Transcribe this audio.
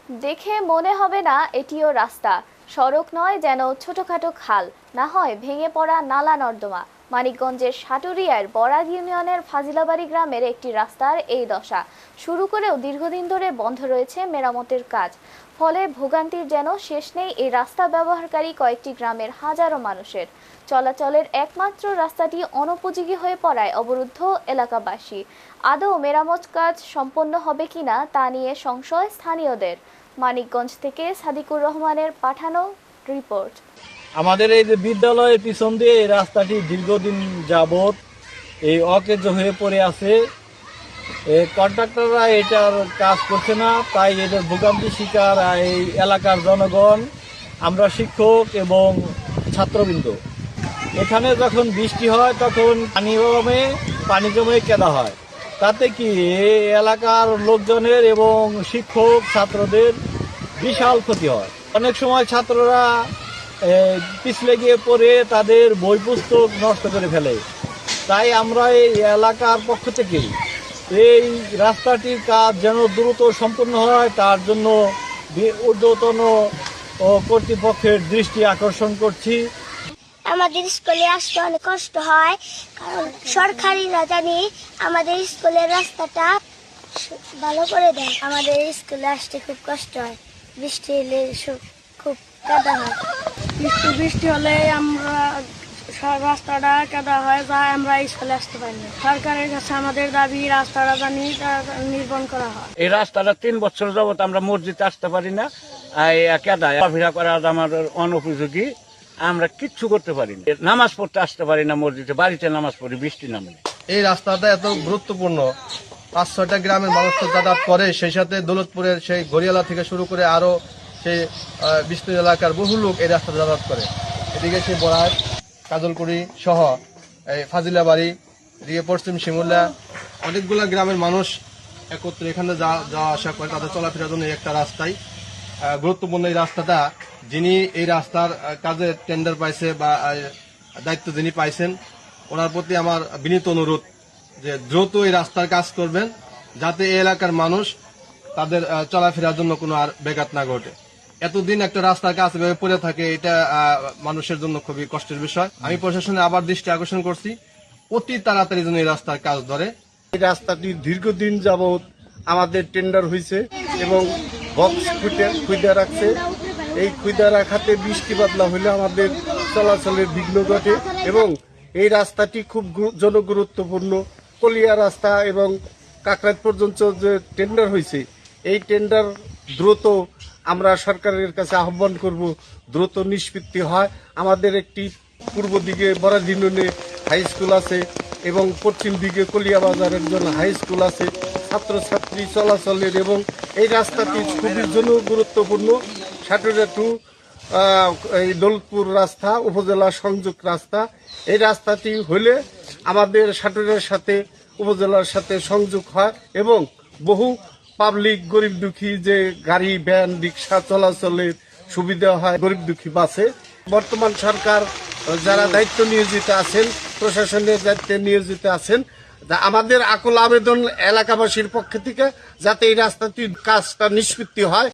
দেখে মনে হবে না এটিও রাস্তা, সড়ক নয়, যেন ছোটখাটো খাল, না হয় ভেঙে পড়া নালা নর্দমা। মানিকগঞ্জের সাটুরিয়ার বরাগ ইউনিয়নের ফাজিলাবাড়ি গ্রামের একটি রাস্তার এই দশা। শুরু করেও দীর্ঘদিন ধরে বন্ধ রয়েছে মেরামতের কাজ, ফলে ভোগান্তির যেন শেষ নেই এই রাস্তা ব্যবহারকারী কয়েকটি গ্রামের হাজারো মানুষের। চলাচলের একমাত্র রাস্তাটি অনুপযোগী হয়ে পড়ায় অবরুদ্ধ এলাকাবাসী। আদৌ মেরামত কাজ সম্পন্ন হবে কিনা তা নিয়ে সংশয় স্থানীয়দের। মানিকগঞ্জ থেকে সাদিকুর রহমানের পাঠানো রিপোর্ট। আমাদের এই যে বিদ্যালয়ের পিছন দিয়ে এই রাস্তাটি দীর্ঘদিন যাবৎ এই অকেজো হয়ে পড়ে আছে। কন্ট্রাক্টররা এটার কাজ করছে না, তাই এদের ভোগান্তি শিকার এই এলাকার জনগণ, আমরা শিক্ষক এবং ছাত্রবৃন্দ। এখানে যখন বৃষ্টি হয় তখন পানি জমে কেদা হয়, তাতে কি এই এলাকার লোকজনের এবং শিক্ষক ছাত্রদের বিশাল ক্ষতি হয়। অনেক সময় ছাত্ররা পিছলে গিয়ে পড়ে তাদের বই পুস্তক নষ্ট করে ফেলে। তাই আমরা এই এলাকার পক্ষ থেকে এই রাস্তাটির কাজ যেন দ্রুত সম্পন্ন হয় তার জন্য ঊর্ধ্বতন কর্তৃপক্ষের দৃষ্টি আকর্ষণ করছি। আমাদের স্কুলে আসতে অনেক কষ্ট হয়, কারণ সরকারিরা জানি আমাদের স্কুলের রাস্তাটা ভালো করে দেয়। আমাদের স্কুলে আসতে খুব কষ্ট হয়, বৃষ্টি এলে খুব কাদা হয়। বৃষ্টি হলে আমরা রাস্তাটা কাদা হয়, যা আমরা স্কুলে আসতে পারি না। সরকারের কাছে আমাদের দাবি রাস্তাটা জানি নির্মাণ করা হয়। এই রাস্তাটা 3 বছর যাবত আমরা মসজিদে আসতে পারি না, কাদা ভিড়া করা আমাদের অনুপযোগী, আমরা কিচ্ছু করতে পারি না। নামাজ পড়তে আসতে পারি না মসজিদে, বাড়িতে নামাজ পড়ি বৃষ্টি নামলে। এই রাস্তাটা এত গুরুত্বপূর্ণ, 5-6টা গ্রামের মানুষ তো যাতায়াত করে, সেই সাথে দৌলতপুরের সেই গড়িয়ালা থেকে শুরু করে আরো সেই বিষ্ণু এলাকার বহু লোক এই রাস্তাটা যাতায়াত করে। এদিকে সেই বরাক, কাজলকুড়ি সহ এই ফাজিলাবাড়ি, এদিকে পশ্চিম শিমুলা, অনেকগুলো গ্রামের মানুষ একত্রে এখানে যাওয়া আসা করে, তাদের চলাফেরার জন্য একটা রাস্তায় গুরুত্বপূর্ণ। এই রাস্তাটা যিনি এই রাস্তার কাজে টেন্ডার পাইছে বা দায়িত্ব যিনি পাইছেন, ওনার প্রতি আমার বিনীত অনুরোধ যে দ্রুত এই রাস্তার কাজ করবেন, যাতে এই এলাকার মানুষ তাদের চলাফেরার জন্য কোনো আর ব্যাঘাত না ঘটে। এতদিন একটা রাস্তার কাজ এভাবে পড়ে থাকে, এটা মানুষের জন্য খুবই কষ্টের বিষয়। আমি প্রশাসনে আবার দৃষ্টি আকর্ষণ করছি, অতি তাড়াতাড়ি যেন এই রাস্তার কাজ ধরে। এই রাস্তাটি দীর্ঘদিন যাবৎ আমাদের টেন্ডার হয়েছে এবং বক্স খুঁজে রাখছে। এই খুঁজে রাখাতে বৃষ্টি বাদলা হলে আমাদের চলাচলের বিঘ্ন ঘটে এবং এই রাস্তাটি খুব জনগুরুত্বপূর্ণ। কলিয়া রাস্তা এবং কাকরাত পর্যন্ত যে টেন্ডার হয়েছে, এই টেন্ডার দ্রুত আমরা সরকারের কাছে আহ্বান করব, দ্রুত নিষ্পত্তি হয়। আমাদের একটি পূর্ব দিকে বরাক ইউনিয়নে হাই স্কুল আছে এবং পশ্চিম দিকে কলিয়াবাজার একজন হাই স্কুল আছে, ছাত্রছাত্রী চলাচলের, এবং এই রাস্তাটি খুবই জনগুরুত্বপূর্ণ। সাটুরিয়া টু এই দৌলতপুর রাস্তা, উপজেলা সংযোগ রাস্তা। এই রাস্তাটি হলে আমাদের সাটুরিয়ার সাথে উপজেলার সাথে সংযোগ হয় এবং বহু পাবলিক গরিব দুঃখী যে গাড়ি ভ্যান রিক্সা চলাচলের সুবিধা হয়, গরিব দুঃখী বাসে। বর্তমান সরকার যারা দায়িত্ব নিয়োজিত আছেন, প্রশাসনের দায়িত্বে নিয়োজিত আছেন, আমাদের আকুল আবেদন এলাকাবাসীর পক্ষ থেকে যাতে এই রাস্তাটির কাজটা নিষ্পত্তি হয়।